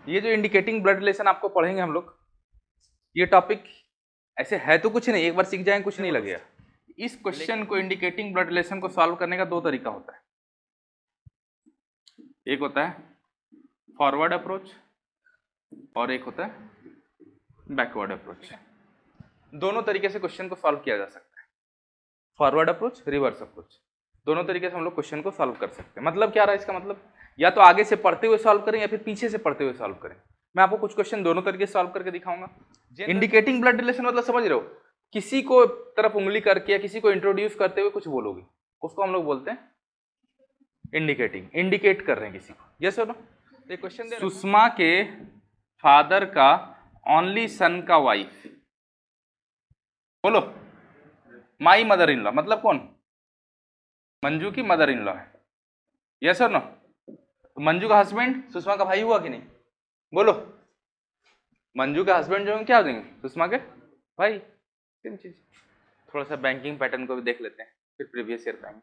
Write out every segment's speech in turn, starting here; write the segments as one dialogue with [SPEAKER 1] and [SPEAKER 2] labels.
[SPEAKER 1] ये जो indicating blood relation आपको पढ़ेंगे हम लोग, ये टॉपिक ऐसे है तो कुछ नहीं, एक बार सीख जाएंगे कुछ नहीं लगेगा। इस क्वेश्चन को, इंडिकेटिंग ब्लड रिलेशन को सॉल्व करने का दो तरीका होता है। एक होता है फॉरवर्ड अप्रोच और एक होता है बैकवर्ड अप्रोच। दोनों तरीके से क्वेश्चन को सॉल्व किया जा सकता है, फॉरवर्ड अप्रोच, रिवर्स अप्रोच। दोनों तरीके से हम लोग क्वेश्चन को सॉल्व कर सकते हैं। मतलब क्या रहा है इसका मतलब, या तो आगे से पढ़ते हुए सॉल्व करें या फिर पीछे से पढ़ते हुए सॉल्व करें। मैं आपको कुछ क्वेश्चन दोनों तरीके से सॉल्व करके दिखाऊंगा। इंडिकेटिंग ब्लड रिलेशन मतलब समझ रहे हो, किसी को तरफ उंगली करके या किसी को इंट्रोड्यूस करते हुए कुछ बोलोगे, उसको हम लोग बोलते हैं इंडिकेटिंग। इंडिकेट कर रहे हैं किसी को, यस और नो। ये क्वेश्चन दे, सुषमा के फादर का ओनली सन का वाइफ, बोलो माई मदर इन लॉ, मतलब कौन? मंजू की मदर इन लॉ है, यस और नो। तो मंजू का हस्बैंड सुषमा का भाई हुआ कि नहीं? बोलो, मंजू का हस्बैंड जो है क्या हो जाएंगे? सुषमा के भाई। तीन चीज। थोड़ा सा बैंकिंग पैटर्न को भी देख लेते हैं, फिर प्रीवियस ईयर पाएंगे।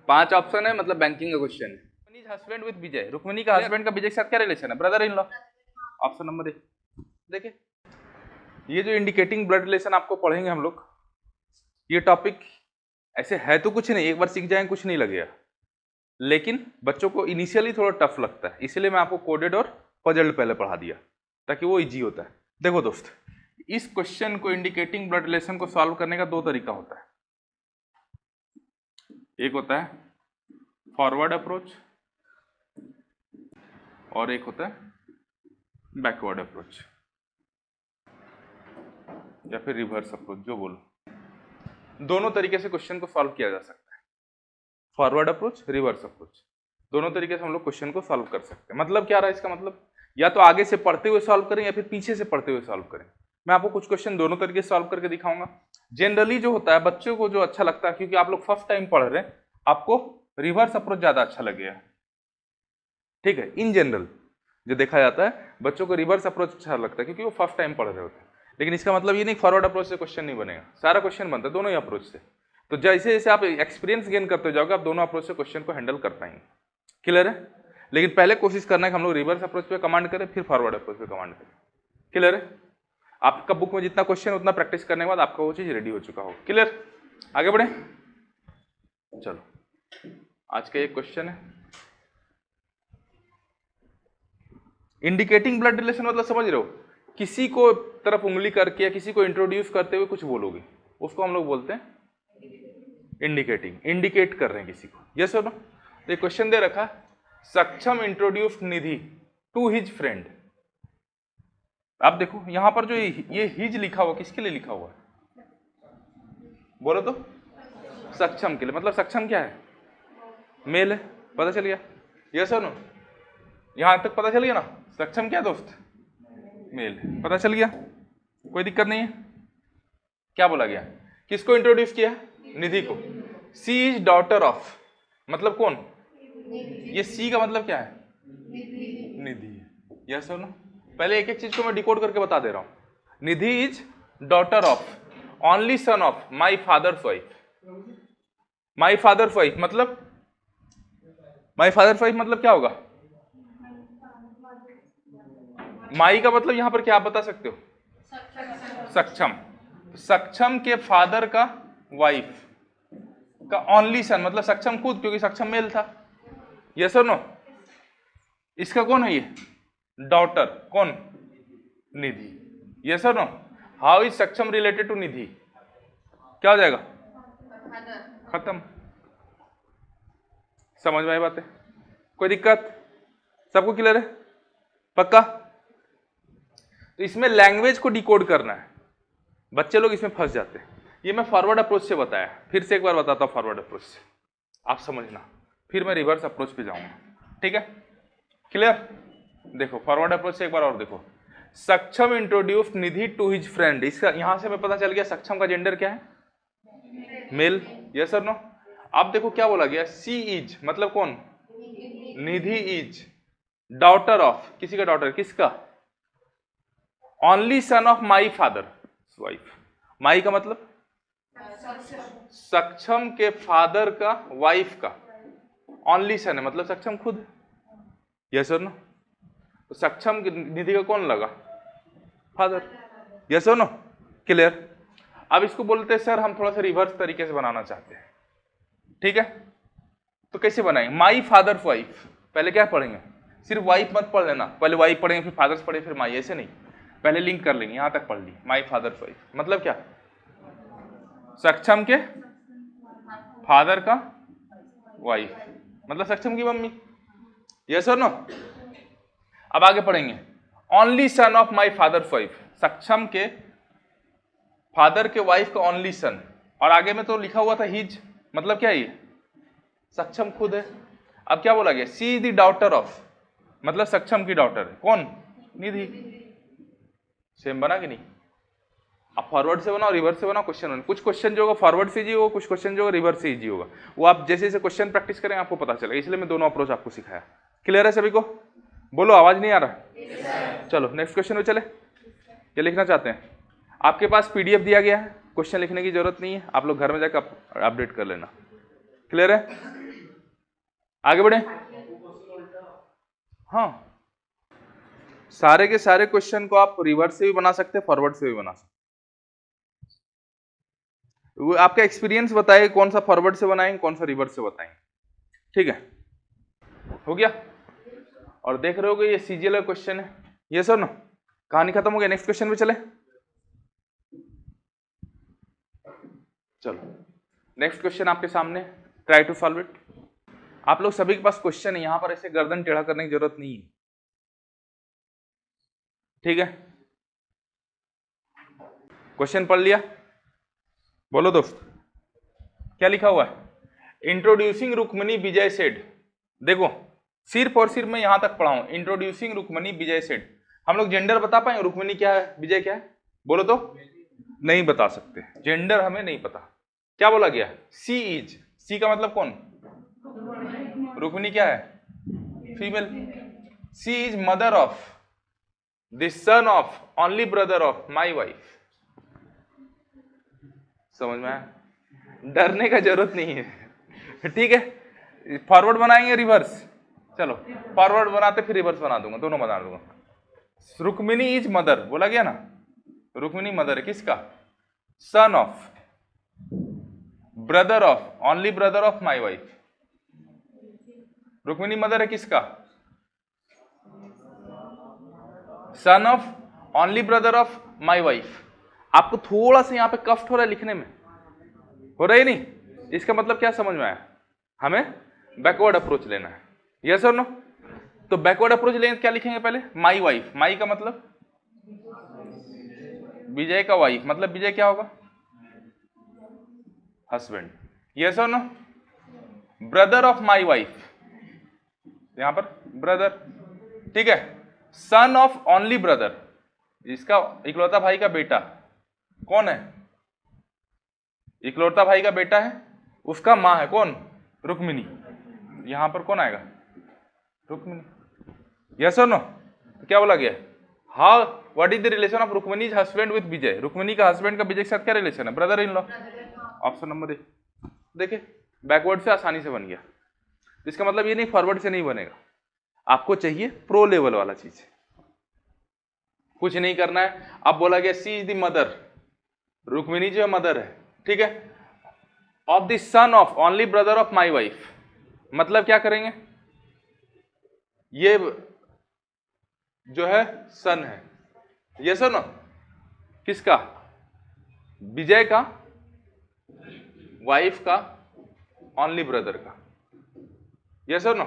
[SPEAKER 1] 5 ऑप्शन है, मतलब बैंकिंग का क्वेश्चन है। रुक्मिनी हस्बैंड विद विजय, रुक्मिनी का हस्बैंड का विजय के साथ क्या रिलेशन है? Brother in law. Option number 1। देखिए, ये जो इंडिकेटिंग ब्लड रिलेशन आपको पढ़ेंगे हम लोग, ये टॉपिक ऐसे है तो कुछ नहीं, एक बार सीख जाएंगे कुछ नहीं लगेगा, लेकिन बच्चों को इनिशियली थोड़ा टफ लगता है, इसलिए मैं आपको कोडेड और पजल्ड पहले पढ़ा दिया ताकि वो इजी होता है। देखो दोस्त, इस क्वेश्चन को, इंडिकेटिंग ब्लड रिलेशन को सॉल्व करने का दो तरीका होता है। एक होता है फॉरवर्ड अप्रोच और एक होता है बैकवर्ड अप्रोच या फिर रिवर्स अप्रोच, जो बोलो। दोनों तरीके से क्वेश्चन को सॉल्व किया जा सकता है, फॉरवर्ड अप्रोच, रिवर्स अप्रोच। दोनों तरीके से हम लोग क्वेश्चन को सॉल्व कर सकते हैं। मतलब क्या रहा है इसका मतलब, या तो आगे से पढ़ते हुए सॉल्व करें या फिर पीछे से पढ़ते हुए सॉल्व करें। मैं आपको कुछ क्वेश्चन दोनों तरीके से सॉल्व करके दिखाऊंगा। जनरली जो होता है, बच्चों को जो अच्छा लगता है, क्योंकि आप लोग फर्स्ट टाइम पढ़ रहे हैं, आपको रिवर्स अप्रोच ज्यादा अच्छा लगेगा, ठीक है। इन जनरल जो देखा जाता है, बच्चों को रिवर्स अप्रोच अच्छा लगता है क्योंकि वो फर्स्ट टाइम पढ़ रहे होते हैं। लेकिन इसका मतलब ये नहीं फॉरवर्ड अप्रोच से क्वेश्चन नहीं बनेगा, सारा क्वेश्चन बनता है दोनों ही अप्रोच से। तो जैसे जैसे आप एक्सपीरियंस गेन करते जाओगे, आप दोनों अप्रोच से क्वेश्चन को हैंडल कर पाएंगे। क्लियर है? लेकिन पहले कोशिश करना है कि हम लोग रिवर्स अप्रोच पे कमांड करें, फिर फॉरवर्ड अप्रोच पे कमांड करें। क्लियर है? आपका बुक में जितना क्वेश्चन उतना प्रैक्टिस करने के बाद आपका वो चीज रेडी हो चुका हो। क्लियर? आगे बढ़े, चलो आज का एक क्वेश्चन है, इंडिकेटिंग ब्लड रिलेशन मतलब समझ रहे हो, किसी को तरफ उंगली करके या किसी को इंट्रोड्यूस करते हुए कुछ बोलोगे, उसको हम लोग बोलते हैं इंडिकेटिंग। इंडिकेट कर रहे हैं किसी को, यस और नो। तो क्वेश्चन दे रखा, Saksham introduced Nidhi to his friend. आप देखो यहां पर जो ये हिज लिखा हुआ, किसके लिए लिखा हुआ है? बोलो तो, सक्षम के लिए। मतलब सक्षम क्या है? मेल है, पता चल गया, यस और नो। यहां तक पता चल गया ना, सक्षम क्या दोस्त? मेल, पता चल गया, कोई दिक्कत नहीं है। क्या बोला गया, किसको इंट्रोड्यूस किया? निधि को। सी इज डॉटर ऑफ, मतलब कौन? ये सी का मतलब क्या है? निधि। यस और नो। पहले एक एक चीज को मैं डिकोड करके बता दे रहा हूं। Nidhi is daughter of only son of my father's wife. My father's wife मतलब, माई फादर्स वाइफ मतलब क्या होगा? माई का मतलब यहां पर क्या आप बता सकते हो? सक्षम। सक्षम के फादर का वाइफ का ओनली सन, मतलब सक्षम खुद, क्योंकि सक्षम मेल था। यस और नो। इसका कौन है ये? डॉटर, कौन? निधि। यस और नो। हाउ इज सक्षम रिलेटेड टू निधि? क्या हो जाएगा? खत्म। समझ में आई बात है? कोई दिक्कत? सबको क्लियर है? पक्का? तो इसमें लैंग्वेज को डिकोड करना है, बच्चे लोग इसमें फंस जाते हैं। ये मैं फॉरवर्ड अप्रोच से बताया, फिर से एक बार बताता हूं फॉरवर्ड अप्रोच से, आप समझना, फिर मैं रिवर्स अप्रोच पे जाऊंगा, ठीक है? क्लियर? देखो फॉरवर्ड अप्रोच से एक बार और देखो, Saksham introduce Nidhi to his friend. इसका यहां से मैं पता चल गया सक्षम का जेंडर क्या है? मेल। यस और नो। अब देखो क्या बोला गया, सी इज मतलब कौन? निधि इज डॉटर ऑफ, किसी का डॉटर, किसका? Only son of my father wife. My का मतलब सक्षम के फादर का वाइफ का ओनली सन है, मतलब सक्षम खुद। यस और नो। तो सक्षम निधि का कौन लगा? फादर। यस और नो? क्लियर? अब इसको बोलते हैं सर हम थोड़ा सा रिवर्स तरीके से बनाना चाहते हैं, ठीक है? तो कैसे बनाएंगे? माई फादर वाइफ, पहले क्या पढ़ेंगे? सिर्फ वाइफ मत पढ़ लेना, पहले वाइफ पढ़ेंगे फिर फादर्स पढ़े फिर माई, ऐसे नहीं, पहले लिंक कर लेंगे। यहां तक पढ़ ली, माई फादर वाइफ मतलब क्या? सक्षम के फादर का वाइफ, मतलब सक्षम की मम्मी। यस और नो? अब आगे पढ़ेंगे, only son of my father wife, सक्षम के फादर के वाइफ का ओनली सन, और आगे में तो लिखा हुआ था हिज, मतलब क्या ये? सक्षम खुद है। अब क्या बोला गया? सी इज द डॉटर ऑफ, मतलब सक्षम की डॉटर है कौन? निधि। सेम बना कि नहीं? आप फॉरवर्ड से बनाओ रिवर्स से बनाओ, क्वेश्चन बना। कुछ क्वेश्चन जो होगा फॉरवर्ड से इजी होगा, कुछ क्वेश्चन जो होगा रिवर्स से इजी होगा, वो आप जैसे जैसे क्वेश्चन प्रैक्टिस करें आपको पता चलेगा, इसलिए मैं दोनों अप्रोच आपको सिखाया। क्लियर है सभी को? बोलो, आवाज नहीं आ रहा? चलो नेक्स्ट क्वेश्चन में चले। क्या लिखना चाहते हैं? आपके पास पीडीएफ दिया गया है, क्वेश्चन लिखने की जरूरत नहीं है, आप लोग घर में जाकर अपडेट कर लेना। क्लियर है? आगे बढ़े। हाँ, सारे के सारे क्वेश्चन को आप रिवर्स से भी बना सकते हैं, फॉरवर्ड से भी बना सकते हैं। वो आपका एक्सपीरियंस बताए कौन सा फॉरवर्ड से बनाएंगे कौन सा रिवर्स से बताएंगे, ठीक है? हो गया? और देख रहे हो ये सीजीएल का क्वेश्चन है, ये सर ना, कहानी खत्म हो गया। नेक्स्ट क्वेश्चन पे चले। चलो नेक्स्ट क्वेश्चन आपके सामने, ट्राई टू सॉल्व इट। आप लोग सभी के पास क्वेश्चन है, यहां पर ऐसे गर्दन टेढ़ा करने की जरूरत नहीं है, ठीक है? क्वेश्चन पढ़ लिया? बोलो दोस्त, क्या लिखा हुआ है? इंट्रोड्यूसिंग रुक्मिणी विजय सेठ। देखो सिर्फ और सिर्फ मैं यहां तक पढ़ा हूं, इंट्रोड्यूसिंग रुक्मिणी विजय सेठ। हम लोग जेंडर बता पाए? रुक्मिणी क्या है, विजय क्या है? बोलो तो। नहीं बता सकते, जेंडर हमें नहीं पता। क्या बोला गया? सी इज, सी का मतलब कौन? रुक्मिणी क्या है? Female. She is mother of the son of only brother of my wife. समझ में आया? डरने का जरूरत नहीं है, ठीक है? फॉरवर्ड बनाएंगे रिवर्स? चलो फॉरवर्ड बनाते फिर रिवर्स बना दूंगा, दोनों बना दूंगा। रुक्मिणी इज मदर बोला गया ना, रुक्मिणी मदर है किसका? Son of, brother of, only brother of my wife. Rukmini mother है किसका? सन of, only brother of my wife. आपको थोड़ा सा यहां पे कष्ट हो रहा है लिखने में, हो रहा है नहीं? इसका मतलब क्या समझ में आया? हमें बैकवर्ड अप्रोच लेना है, यस और नो? तो बैकवर्ड अप्रोच लेंगे क्या लिखेंगे? पहले माई वाइफ, माई का मतलब विजय का वाइफ, मतलब विजय क्या होगा? हस्बैंड, यस और no? Brother of my wife, यहां पर ब्रदर, ठीक है? सन ऑफ ओनली ब्रदर, इसका इकलौता भाई का बेटा कौन है? इकलौता भाई का बेटा है, उसका मां है कौन? रुक्मिणी। यहां पर कौन आएगा? रुक्मिणी, यस और नो? तो क्या बोला गया? How, what is the relation of Rukmini husband with Vijay? Rukmini का हस्बैंड का विजय के साथ क्या रिलेशन है? Brother in law. Option number A. देखिए बैकवर्ड से आसानी से बन गया। इसका मतलब ये नहीं फॉरवर्ड से नहीं बनेगा, आपको चाहिए प्रो लेवल वाला चीज। कुछ नहीं करना है। अब बोला गया सी इज द मदर, रुक्मिणी जो मदर है, ठीक है? Of the son of only brother of my wife, मतलब क्या करेंगे? ये जो है सन है, ये सन किसका? विजय का वाइफ का ओनली ब्रदर का, ये सर नो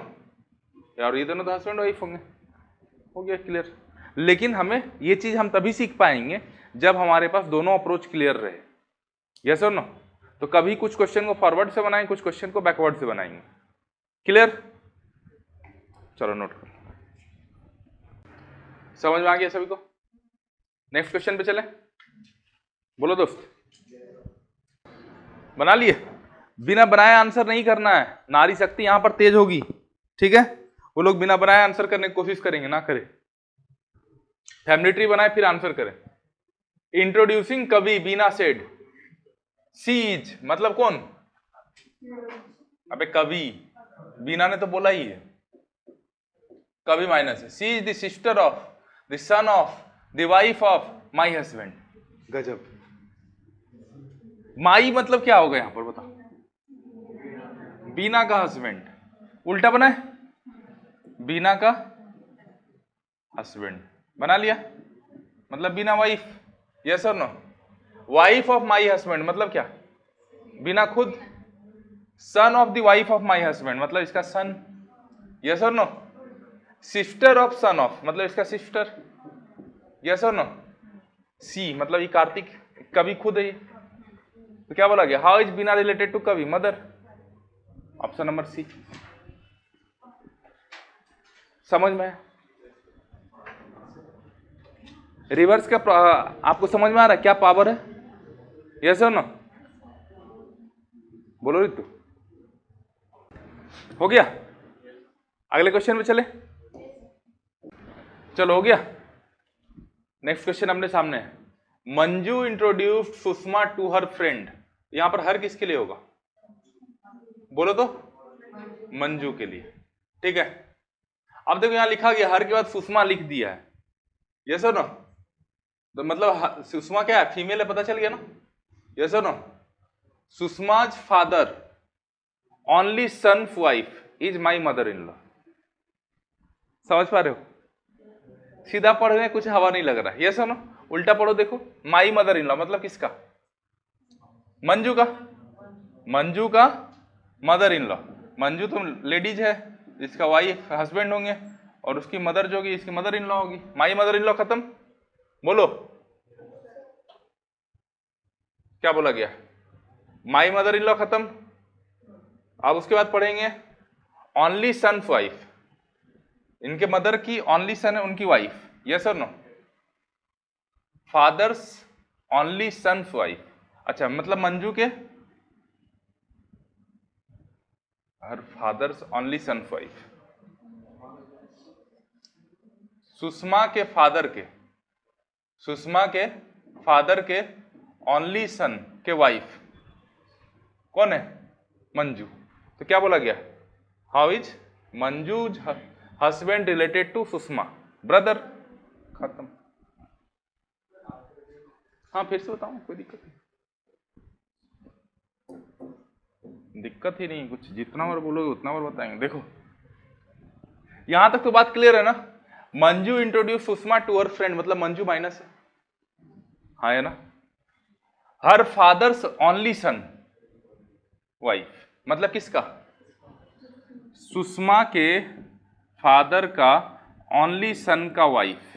[SPEAKER 1] यार, ये दोनों तो हस्बैंड वाइफ होंगे। हो गया क्लियर? लेकिन हमें ये चीज हम तभी सीख पाएंगे जब हमारे पास दोनों अप्रोच क्लियर रहे, यस और नो? तो कभी कुछ क्वेश्चन को फॉरवर्ड से बनाएंगे, कुछ क्वेश्चन को बैकवर्ड से बनाएंगे। क्लियर? चलो नोट करो, समझ में आ गया सभी को? नेक्स्ट क्वेश्चन पे चले। बोलो दोस्त, बना लिए? बिना बनाए आंसर नहीं करना है, नारी शक्ति यहां पर तेज होगी, ठीक है? वो लोग बिना बनाए आंसर करने की कोशिश करेंगे, ना करें। फैमिली ट्री बनाए फिर आंसर करें। इंट्रोड्यूसिंग कवि बीना सेड, सीज मतलब कौन? अबे कवि, बीना ने तो बोला ही है, कभी माइनस है। She is the sister of the son of the wife of my husband. गजब। माई मतलब क्या होगा यहां पर बताओ? बीना का हस्बैंड। उल्टा बना है, बीना का हस्बैंड बना लिया, मतलब बीना वाइफ। यस और no? Wife of my husband मतलब क्या? बीना खुद। Son of the wife of my husband मतलब इसका सन। यस और no? Sister of son of मतलब इसका सिस्टर। यस और नो? सी मतलब ये कार्तिक, कवि खुद है ये, तो क्या बोला गया? How is Beena related to Kavi? Mother. Option number C. समझ में? रिवर्स का आपको समझ में आ रहा है क्या पावर है? यस और नो? बोलो रितु। हो गया? अगले क्वेश्चन में चले। चलो हो गया। नेक्स्ट क्वेश्चन अपने सामने है। Manju introduced Sushma to her friend. यहां पर हर किसके लिए होगा? बोलो तो। मंजू के लिए। ठीक है। अब देखो यहां लिखा गया हर के बाद सुषमा लिख दिया है। यस और नो? तो मतलब सुषमा क्या है? फीमेल है, पता चल गया ना? यस और no? Sushma's father only son wife is my mother in law. समझ पा रहे हो? सीधा पढ़ने कुछ हवा नहीं लग रहा है। यस और नो? उल्टा पढ़ो देखो, माई मदर इन लॉ मतलब किसका? मंजू का। मंजू का मदर इन लॉ। मंजू तो लेडीज है, इसका वाइफ हस्बैंड होंगे, और उसकी मदर जो होगी इसकी मदर इन लॉ होगी। माई मदर इन लॉ खत्म। बोलो क्या बोला गया? माई मदर इन लॉ खत्म। अब उसके बाद पढ़ेंगे ओनली सन वाइफ। इनके मदर की ओनली सन है उनकी वाइफ। यस और no? Father's only son wife. अच्छा मतलब मंजू के her father's only son wife. Sushma के फादर के, सुषमा के फादर के ओनली सन के वाइफ कौन है? मंजू। तो क्या बोला गया? How is Manju's husband related to Sushma? Brother. खत्म। हाँ फिर से बताऊं, कोई दिक्कत नहीं? दिक्कत ही नहीं कुछ, जितना बार बोलोगे उतना बार बताएंगे। देखो यहां तक तो बात क्लियर है ना? Manju introduce Sushma to her friend मतलब मंजू माइनस है, हाँ है ना? Her father's only son wife मतलब किसका? सुषमा के फादर का ओनली सन का वाइफ।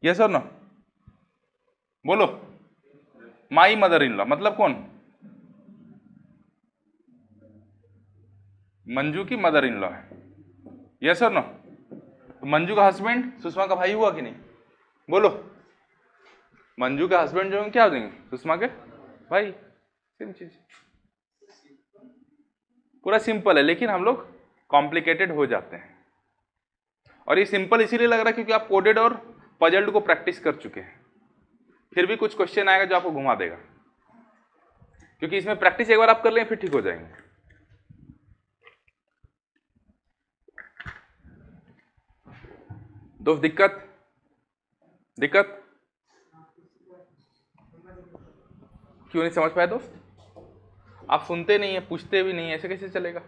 [SPEAKER 1] यस और नो? बोलो। माई मदर इन लॉ मतलब कौन? मंजू की मदर इन लॉ है। यस और नो? तो मंजू का हस्बैंड सुषमा का भाई हुआ कि नहीं? बोलो। मंजू का हस्बैंड जो क्या हो देंगे? सुषमा के भाई। सेम चीज, पूरा सिंपल है, लेकिन हम लोग कॉम्प्लिकेटेड हो जाते हैं। और ये सिंपल इसीलिए लग रहा है क्योंकि आप कोडेड और पजल्ड को प्रैक्टिस कर चुके हैं। फिर भी कुछ क्वेश्चन आएगा जो आपको घुमा देगा, क्योंकि इसमें प्रैक्टिस एक बार आप कर लें फिर ठीक हो जाएंगे। दोस्त दिक्कत दिक्कत क्यों नहीं समझ पाए दोस्त? आप सुनते नहीं है, पूछते भी नहीं है, ऐसे कैसे चलेगा?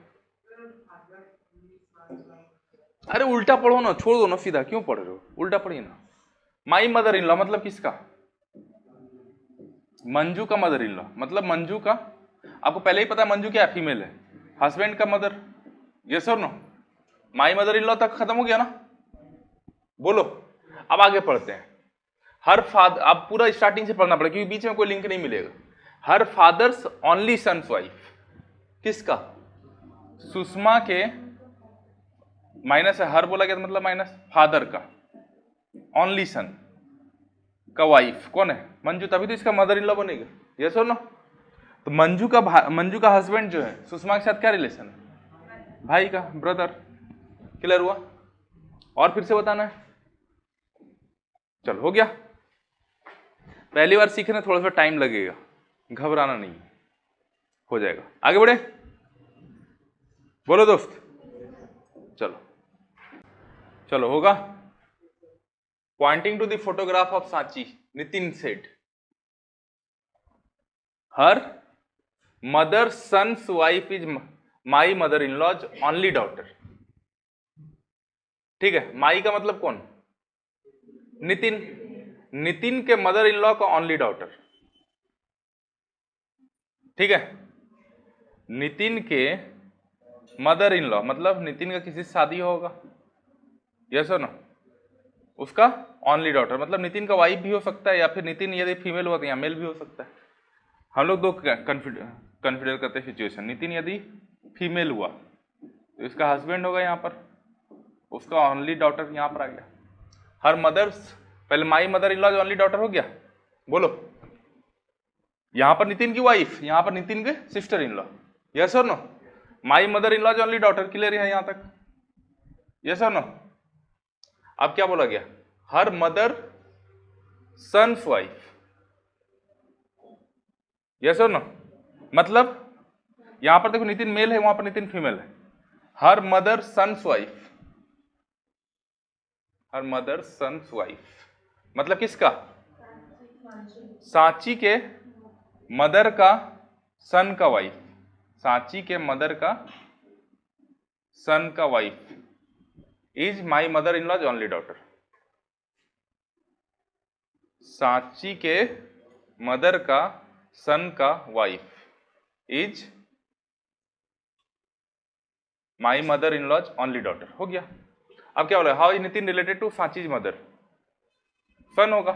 [SPEAKER 1] अरे उल्टा पढ़ो ना, छोड़ दो ना, सीधा क्यों पढ़ रहे हो? उल्टा पढ़िए ना। माई मदर इन लॉ मतलब किसका? मंजू का मदर इन लॉ मतलब मंजू का, आपको पहले ही पता है मंजू क्या फीमेल है, हस्बैंड का मदर। यस और no? My mother in law तक खत्म हो गया ना? बोलो। अब आगे पढ़ते हैं। हर फादर, अब पूरा स्टार्टिंग से पढ़ना पड़ेगा क्योंकि बीच में कोई लिंक नहीं मिलेगा। हर फादर्स ओनली सन वाइफ किसका? सुषमा के, माइनस है, हर बोला गया तो मतलब माइनस, फादर का ओनली सन का वाइफ कौन है? मंजू, तभी तो इसका मदर इन लॉ बनेगा। यस और नो? तो मंजू का हस्बैंड जो है सुषमा के साथ क्या रिलेशन है? भाई का, ब्रदर। क्लियर हुआ? और फिर से बताना है। चलो हो गया। पहली बार सीखने थोड़ा सा टाइम लगेगा, घबराना नहीं, हो जाएगा। आगे बढ़े। बोलो दोस्त। चलो चलो होगा। Pointing to the photograph of Sanchi, Nitin said her mother son's wife is my mother in law's only daughter. ठीक है, माई का मतलब कौन? नितिन। नितिन के मदर इन लॉ का ओनली डॉटर। ठीक है, नितिन के मदर इन लॉ मतलब नितिन का किसी से शादी होगा, यस और नो, उसका ओनली डॉटर मतलब नितिन का वाइफ भी हो सकता है, या फिर नितिन यदि फीमेल हुआ तो यहाँ मेल भी हो सकता है। हम लोग दो कंसिडर करते हैं सिचुएशन। नितिन यदि फीमेल हुआ तो इसका हस्बैंड होगा यहाँ पर, उसका ओनली डॉटर यहाँ पर आ गया। हर मदर्स, पहले माई mother in law only daughter हो गया, बोलो। यहाँ पर नितिन की वाइफ, यहाँ पर नितिन के सिस्टर इन लॉ, यस और no. My mother in law only daughter, clear है यहाँ तक, यस और नो। अब क्या बोला गया? Her mother son's wife, yes और नो। मतलब यहां पर देखो नितिन मेल है, वहां पर नितिन फीमेल है। Her mother son's wife, her mother son's wife मतलब किसका? सांची के मदर का सन का वाइफ, सांची के मदर का सन का wife is my mother in law's only daughter. Sanchi के मदर का सन का wife is my mother in law's only daughter, हो गया। अब क्या बोला? How is Nitin related to Sanchi's mother? Son होगा,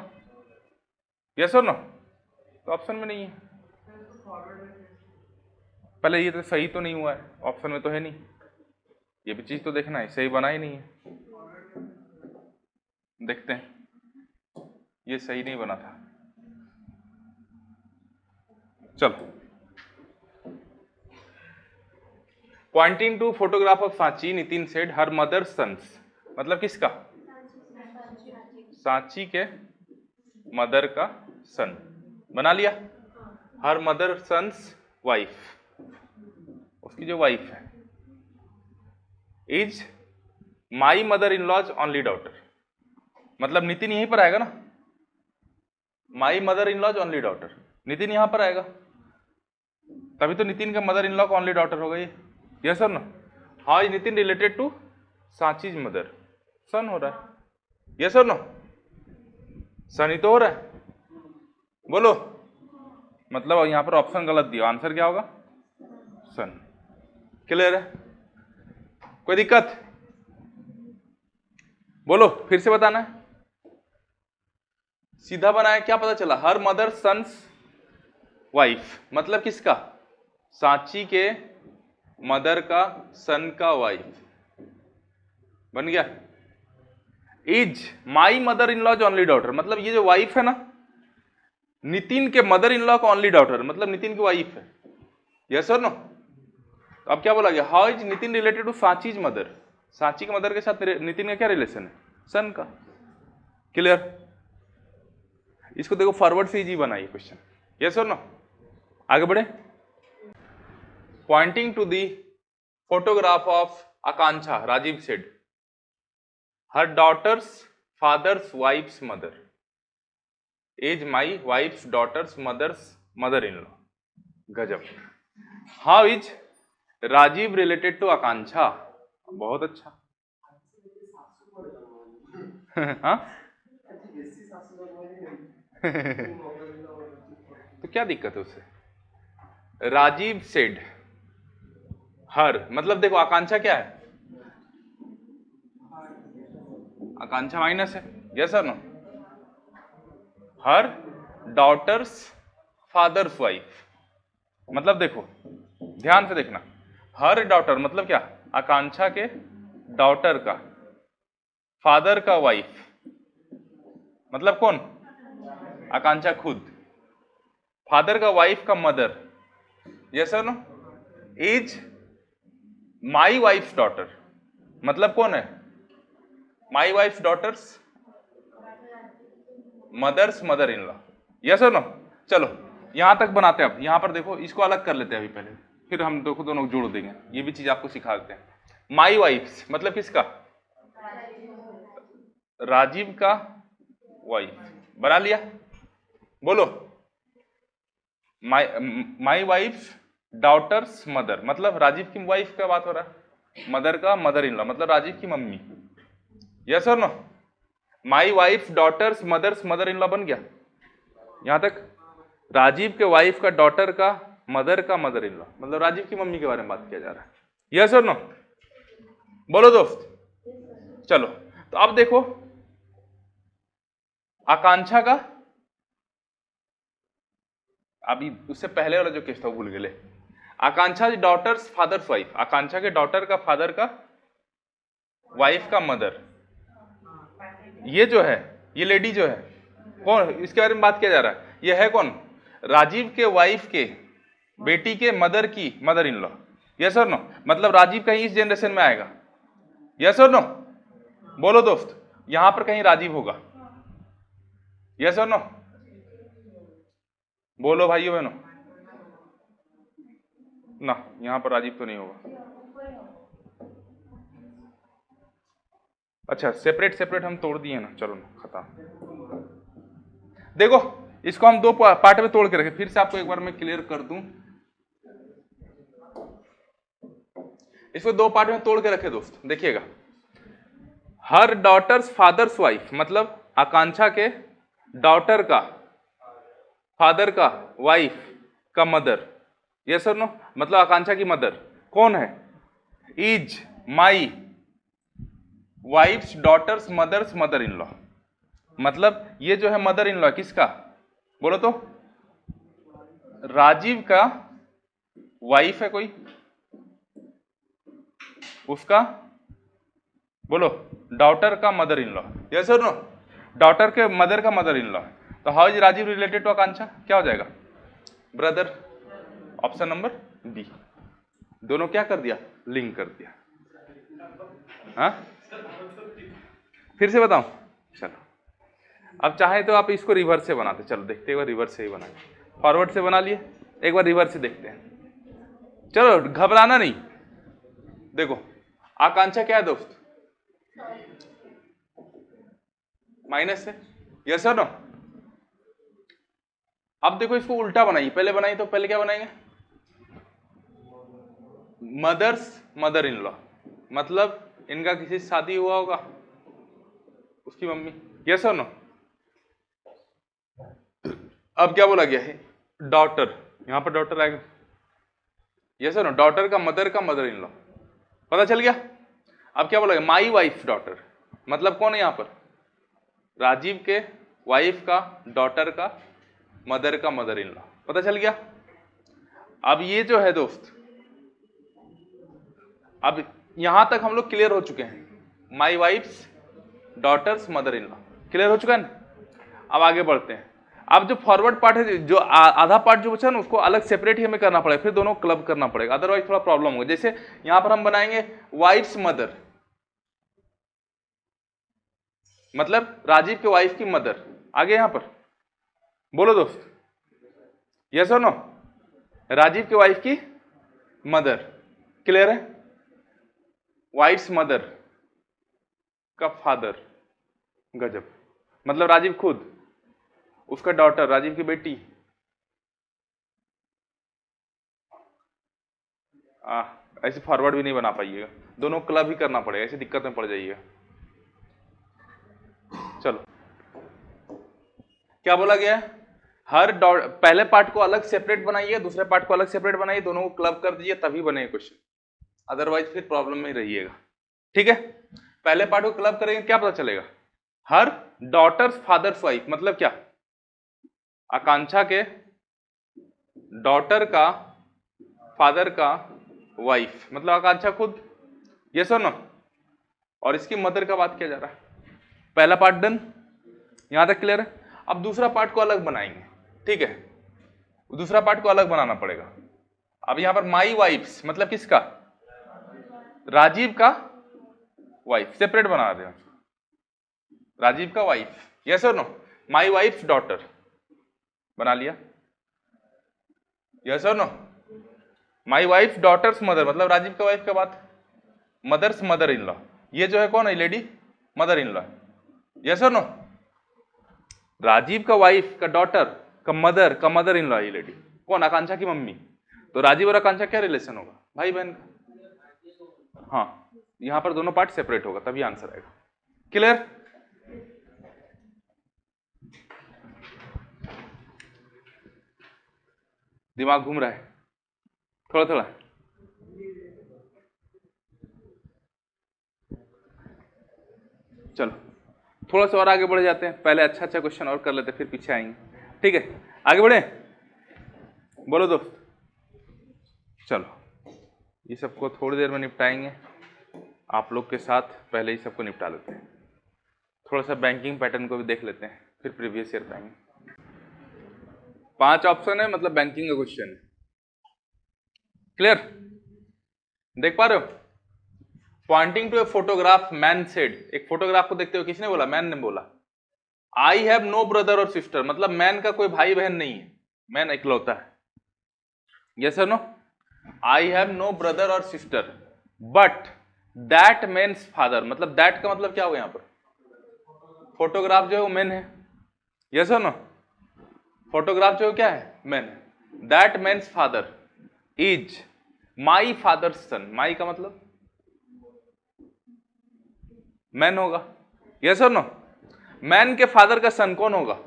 [SPEAKER 1] यस और नो। तो ऑप्शन में नहीं है, पहले ये तो सही तो नहीं हुआ है, ऑप्शन में तो है नहीं, ये भी चीज तो देखना है, सही बना ही नहीं है। देखते हैं, ये सही नहीं बना था। चलो, pointing to photograph of Sanchi, Nitin said her mother son's मतलब किसका? सांची के मदर का सन, बना लिया। हर मदर सन्स वाइफ, उसकी जो वाइफ है, is my mother in law's only daughter मतलब नितिन यहीं पर आएगा ना, my mother in law's only daughter, Nitin यहां पर आएगा, तभी तो नितिन का मदर इन लॉ का ओनली डॉटर हो गई, यस और no. How is Nitin related to Sanchi's mother? Son हो रहा है, यस और नो। सन ही तो हो रहा है, बोलो। मतलब यहां पर ऑप्शन गलत दिया, आंसर क्या होगा? सन। क्लियर है? कोई दिक्कत? बोलो, फिर से बताना है। सीधा बनाया, क्या पता चला? हर मदर सन्स वाइफ मतलब किसका? सांची के मदर का सन का वाइफ, बन गया। Is my mother in law's only daughter मतलब ये जो वाइफ है ना, नितिन के मदर इन लॉ का ओनली डॉटर मतलब नितिन की वाइफ है, यस और नो। तो अब क्या बोला गया? How is Nitin related to Sanchi's mother? Sanchi के मदर के साथ नितिन का क्या रिलेशन है? सन का। क्लियर? इसको देखो फॉरवर्ड से इजी बनाइए क्वेश्चन, यस और नो। आगे बढ़े। Pointing to the photograph of Akanksha, Rajiv said her daughter's father's wife's mother is my wife's daughter's mother's mother in law. गजब। How is Rajiv related to Akanksha? बहुत अच्छा। हाँ तो क्या दिक्कत है उससे? राजीव सेड हर मतलब देखो आकांक्षा क्या है? आकांक्षा माइनस है, यस और नो। हर डॉटर्स फादर्स वाइफ मतलब देखो ध्यान से देखना, हर डॉटर मतलब क्या? आकांक्षा के डॉटर का फादर का वाइफ मतलब कौन? आकांक्षा खुद। फादर का वाइफ का मदर, यस और no. Is my wife daughter मतलब कौन है? My wife daughter's mother's mother in law, yes और नो। चलो यहां तक बनाते हैं। अब यहां पर देखो, इसको अलग कर लेते हैं अभी पहले, फिर हम देखो दोनों जोड़ देंगे, ये भी चीज आपको सिखा देते हैं। माई वाइफ्स मतलब किसका? राजीव का वाइफ। बना लिया? बोलो। माई वाइफ डॉटर्स मदर मतलब राजीव की वाइफ का बात हो रहा है, मदर का मदर इन लॉ मतलब राजीव की मम्मी। यस और no? My wife daughter's mother's mother in law बन गया यहां तक। राजीव के वाइफ का डॉटर का मदर इन लॉ मतलब राजीव की मम्मी के बारे में बात किया जा रहा है। यस और नो? बोलो दोस्त। चलो तो अब देखो आकांक्षा का, अभी उससे पहले वाला जो केस था वो भूल गए। आकांक्षा डॉटर्स फादर्स वाइफ, आकांक्षा के डॉटर का फादर का वाइफ का मदर, ये जो है ये लेडी जो है कौन, इसके बारे में बात किया जा रहा है, ये है कौन? राजीव के वाइफ के बेटी के मदर की मदर इन लॉ। यस और नो? मतलब राजीव कहीं इस जनरेशन में आएगा। यस और नो? बोलो दोस्त, यहां पर कहीं राजीव होगा। यस और नो? बोलो भाइयों बहनों। ना, यहां पर राजीव तो नहीं होगा। अच्छा सेपरेट हम तोड़ दिए ना, चलो ना खत्म। देखो इसको हम दो पार्ट में तोड़ के रखे, फिर से आपको एक बार मैं क्लियर कर दूं। इसको दो पार्ट में तोड़ के रखे दोस्त, देखिएगा। हर डॉटर्स फादर्स वाइफ मतलब आकांक्षा के डॉटर का फादर का वाइफ का मदर। यस और नो? मतलब आकांक्षा की मदर कौन है? Is my wife's daughter's mother's mother in law. मतलब ये जो है मदर इन लॉ किसका? बोलो तो। राजीव का वाइफ है कोई, उसका बोलो डॉटर का मदर इन लॉ। यस और नो? डॉटर के मदर का मदर इन लॉ। तो how is Rajiv related to Akanksha? क्या हो जाएगा? ब्रदर। Option number B. दोनों क्या कर दिया? लिंक कर दिया। हाँ फिर से बताऊं? चलो अब चाहे तो आप इसको रिवर्स से बनाते, चलो देखते एक बार रिवर्स से ही बनाए। फॉरवर्ड से बना लिए, एक बार रिवर्स से देखते हैं। चलो घबराना नहीं। देखो आकांक्षा क्या है दोस्त? माइनस है। यस और नो? अब देखो इसको उल्टा बनाइए, पहले बनाइए तो पहले क्या बनाएंगे? मदर्स मदर इन लॉ मतलब इनका किसी से शादी हुआ होगा, उसकी मम्मी। यस और नो? अब क्या बोला गया है? डॉटर, यहां पर डॉटर आएगा। यस और नो? डॉटर का मदर इन लॉ, पता चल गया। अब क्या बोला गया? माई वाइफ डॉटर मतलब कौन है यहां पर? राजीव के वाइफ का डॉटर का मदर इन लॉ, पता चल गया। अब ये जो है दोस्त, अब यहां तक हम लोग क्लियर हो चुके हैं। My wife's daughter's mother in law clear हो चुका है ना। अब आगे बढ़ते हैं। अब जो फॉरवर्ड पार्ट है, जो आधा पार्ट जो बचा ना, उसको अलग सेपरेट ही हमें करना पड़ेगा, फिर दोनों क्लब करना पड़ेगा, अदरवाइज थोड़ा प्रॉब्लम होगा। जैसे यहां पर हम बनाएंगे वाइफ्स मदर मतलब राजीव के वाइफ की मदर, आगे यहां पर बोलो दोस्त। यस और नो? राजीव के वाइफ की मदर, क्लियर है? वाइफ्स मदर का फादर, गजब, मतलब राजीव खुद, उसका डॉटर राजीव की बेटी। ऐसे फॉरवर्ड भी नहीं बना पाइएगा, दोनों क्लब ही करना पड़ेगा, ऐसे दिक्कत में पड़ जाइएगा। चलो क्या बोला गया? हर पहले पार्ट को अलग सेपरेट बनाइए, दूसरे पार्ट को अलग सेपरेट बनाइए, दोनों को क्लब कर दीजिए तभी बनेगा क्वेश्चन, अदरवाइज फिर प्रॉब्लम में रहिएगा। ठीक है, पहले पार्ट को क्लब करेंगे क्या पता चलेगा? हर डॉटर्स फादर्स वाइफ मतलब क्या? आकांक्षा के डॉटर का फादर का वाइफ मतलब आकांक्षा खुद। यस और नो? और इसकी मदर का बात किया जा रहा है। पहला पार्ट डन, यहां तक क्लियर है। अब दूसरा पार्ट को अलग बनाएंगे, ठीक है? दूसरा पार्ट को अलग बनाना पड़ेगा। अब यहां पर माई वाइफ्स मतलब किसका? राजीव का वाइफ, सेपरेट बना रहे हैं, राजीव का वाइफ। यस और नो? माई वाइफ्स डॉटर बना लिया। यस और no? My wife daughter's mother मतलब राजीव का वाइफ का बात, मदर्स मदर इन लॉ, ये जो है कौन है lady, mother in law, yes और नो। राजीव का वाइफ का डॉटर का मदर इन लॉ ये लेडी कौन, आकांक्षा की मम्मी। तो राजीव और आकांक्षा क्या रिलेशन होगा, भाई बहन का। हाँ, यहां पर दोनों पार्ट सेपरेट होगा तभी आंसर आएगा। क्लियर? दिमाग घूम रहा है थोड़ा थोड़ा? चलो थोड़ा सा और आगे बढ़ जाते हैं, पहले अच्छा क्वेश्चन और कर लेते हैं फिर पीछे आएंगे, ठीक है? आगे बढ़े, बोलो दोस्त। चलो ये सबको थोड़ी देर में निपटाएंगे आप लोग के साथ, पहले ही सबको निपटा लेते हैं। थोड़ा सा बैंकिंग पैटर्न को भी देख लेते हैं फिर प्रीवियस ईयर पाएंगे। 5 ऑप्शन है, मतलब बैंकिंग का क्वेश्चन है। क्लियर? देख पा रहे हो? Pointing to a photograph man said, एक फोटोग्राफ को देखते हुए किसने बोला, मैन ने बोला, आई हैव नो ब्रदर और सिस्टर, मतलब मैन का कोई भाई बहन नहीं है, मैन इकलौता है। यस और no? I have no brother और sister but that man's father, मतलब दैट का मतलब क्या होगा यहां पर, फोटोग्राफ जो है वो मैन है। यस और नो? फोटोग्राफ जो है क्या है, मैन है। That man's father is my father's son, my का मतलब मैन होगा। यस और नो? मैन के फादर का सन कौन होगा,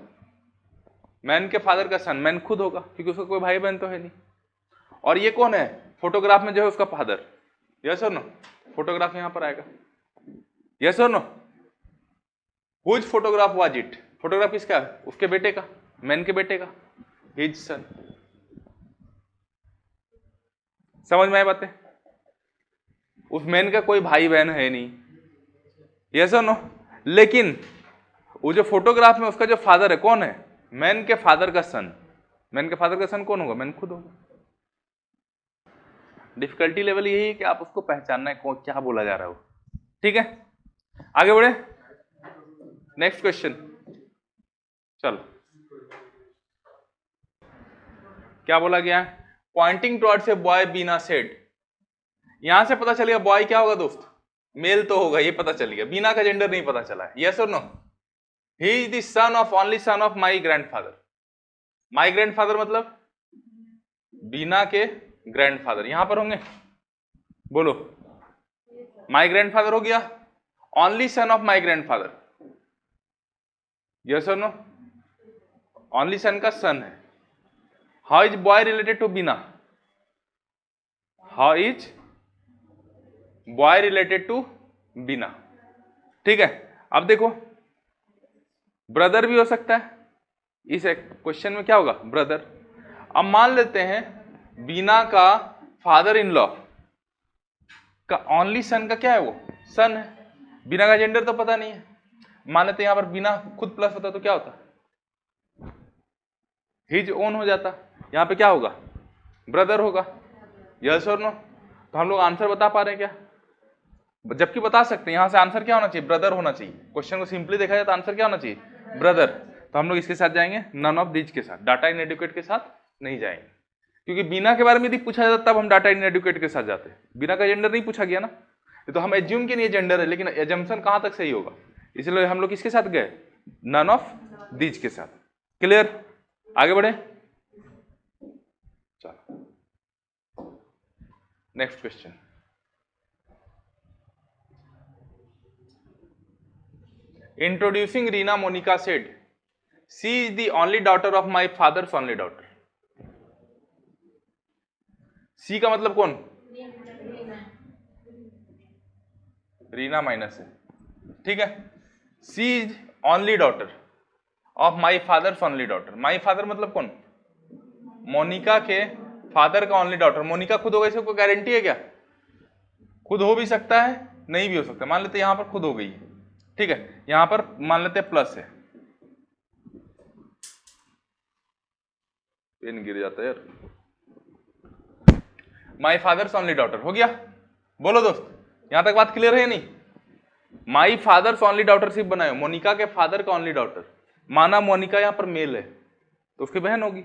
[SPEAKER 1] मैन के फादर का सन मैन खुद होगा, क्योंकि उसका कोई भाई बहन तो है नहीं। और ये कौन है फोटोग्राफ में जो है उसका फादर। यस और नो? फोटोग्राफ यहां पर आएगा। यस और no? Whose photograph was it, photograph किसका है, उसके बेटे का, मैन के बेटे का, हिज सन। समझ में आई बातें? उस मैन का कोई भाई बहन है नहीं। यस और नो? लेकिन वो जो फोटोग्राफ में उसका जो फादर है कौन है, मैन के फादर का सन। मैन के फादर का सन कौन होगा, मैन खुद होगा। डिफिकल्टी लेवल यही है कि आप उसको पहचानना है क्या बोला जा रहा है वो, ठीक है? आगे बढ़े, नेक्स्ट क्वेश्चन। चलो क्या बोला गया है, pointing towards a boy Beena said, यहां से पता चलेगा बॉय क्या होगा दोस्त, मेल तो होगा, ये पता चल गया। बीना का जेंडर नहीं पता चला है। यस और no? He is the son of, only son of my grandfather. My grandfather मतलब बीना के ग्रैंडफादर, यहां पर होंगे, बोलो। माई ग्रैंडफादर हो गया, only son of my grandfather. Yes और नो? ओनली सन का सन है। How is boy related to Bina, how is boy related to Bina, ठीक है? अब देखो ब्रदर भी हो सकता है, इस क्वेश्चन में क्या होगा, ब्रदर। अब मान लेते हैं बीना का फादर इन लॉ का ओनली सन का क्या है, वो सन है। बीना का जेंडर तो पता नहीं है, मान लेते हैं यहां पर बीना खुद प्लस होता तो क्या होता, हिज ओन हो जाता, यहां पे क्या होगा, ब्रदर होगा। यस और नो? तो हम लोग आंसर बता पा रहे हैं क्या, जबकि बता सकते हैं यहां से आंसर क्या होना चाहिए, ब्रदर होना चाहिए। क्वेश्चन को सिंपली देखा जाए तो आंसर क्या होना चाहिए, ब्रदर। तो हम लोग इसके साथ जाएंगे, नन ऑफ दीज के साथ, डाटा इन एडुकेट के साथ नहीं जाएंगे, क्योंकि बीना के बारे में यदि पूछा जाता तब हम डाटा इन एडुकेट के साथ जाते। बीना का जेंडर नहीं पूछा गया ना, तो हम एज्यूम के लिए जेंडर है, लेकिन एजम्पशन कहां तक सही होगा, इसलिए हम लोग किसके साथ गए, नन ऑफ दीज के साथ। क्लियर? आगे बढ़े, चलो next question. Introducing Reena, Monica said, "She is the only daughter of my father's only daughter." She का मतलब कौन, रीना माइनस है, ठीक है? She is only daughter of my father's only daughter. My father मतलब कौन, मोनिका के फादर का ओनली डॉटर। मोनिका खुद होगा, इसको कोई गारंटी है क्या, खुद हो भी सकता है नहीं भी हो सकता। मान लेते यहां पर खुद हो गई है, ठीक है? यहां पर मान लेते प्लस है, पेन गिर जाता है यार। माई फादर्स ओनली डॉटर हो गया, बोलो दोस्त, यहां तक बात क्लियर है नहीं? माई फादर्स ओनली डॉटर सिर्फ बनाए, मोनिका के फादर का ओनली डॉटर। माना मोनिका यहां पर मेल है तो उसकी बहन होगी,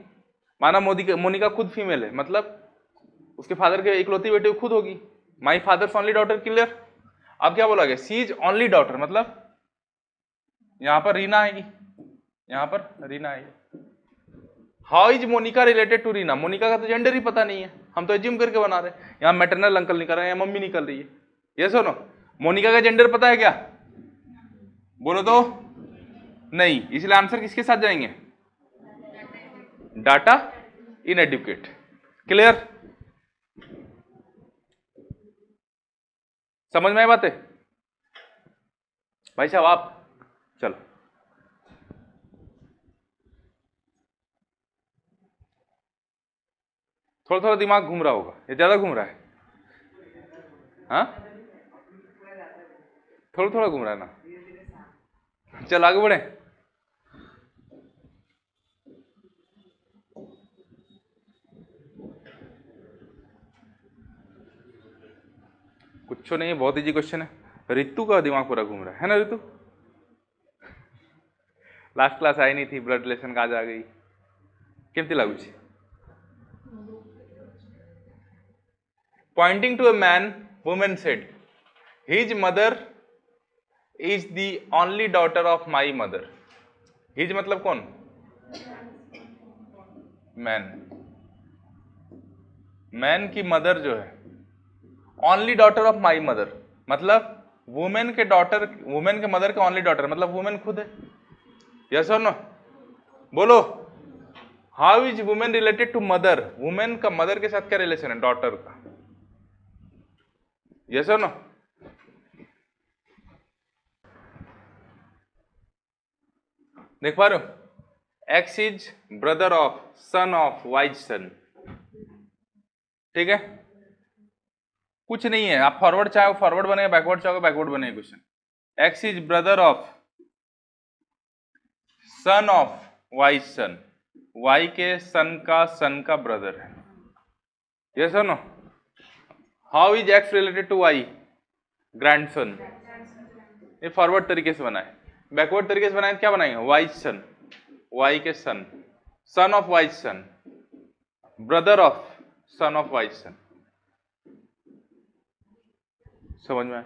[SPEAKER 1] माना मोनिका खुद फीमेल है मतलब उसके फादर के इकलौती बेटी खुद होगी। माई फादर्स ओनली डॉटर, क्लियर? अब क्या बोला गया, सी इज ओनली डॉटर, मतलब यहां पर रीना आएगी, यहां पर रीना आएगी। How is Monica related to Reena, Monica का तो जेंडर ही पता नहीं है, हम तो एज्यूम करके बना रहे हैं। यहां मैटरनल अंकल निकल रहे हैं या मम्मी निकल रही है, ये सुनो, मोनिका का जेंडर पता है क्या, बोलो तो नहीं, इसलिए आंसर किसके साथ जाएंगे, डाटा इनएडुकेट। क्लियर, समझ में आई बात है भाई साहब आप, चलो थोड़ा थोड़ा दिमाग घूम रहा होगा, ये ज्यादा घूम रहा है, हाँ थोड़ा थोड़ा घूम रहा है ना, चल आगे बढ़े। कुछ नहीं है, बहुत इजी क्वेश्चन है। ऋतु का दिमाग पूरा घूम रहा है ना ऋतु, लास्ट क्लास आई नहीं थी, ब्लड रिलेशन का आज आ गई, केमती लगुच। Pointing to a man, women said his mother is the only daughter of my mother. His मतलब कौन, मैन, मैन की मदर जो है only daughter of my mother, मतलब वुमेन के डॉटर, वुमेन के मदर के ओनली डॉटर, मतलब वुमेन खुद है। यस और नो, बोलो। How is women related to mother, women का मदर के साथ क्या रिलेशन है, डॉटर का। यस और नो, देख पा रहे हो, X is brother of son of Y's son, ठीक है, कुछ नहीं है, आप फॉरवर्ड चाहे फॉरवर्ड बने, बैकवर्ड चाहो बैकवर्ड बने question. X is brother of son of Y son, Y के सन का ब्रदर है। यस और no, how is X related to Y, grandson. ये फॉरवर्ड तरीके से बनाए, बैकवर्ड तरीके से बनाए क्या बनाएंगे, वाई सन, वाई के son of Y son, brother of son of Y son. समझ में आया,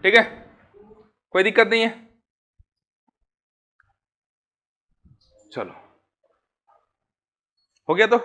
[SPEAKER 1] ठीक है, कोई दिक्कत नहीं है, चलो हो गया तो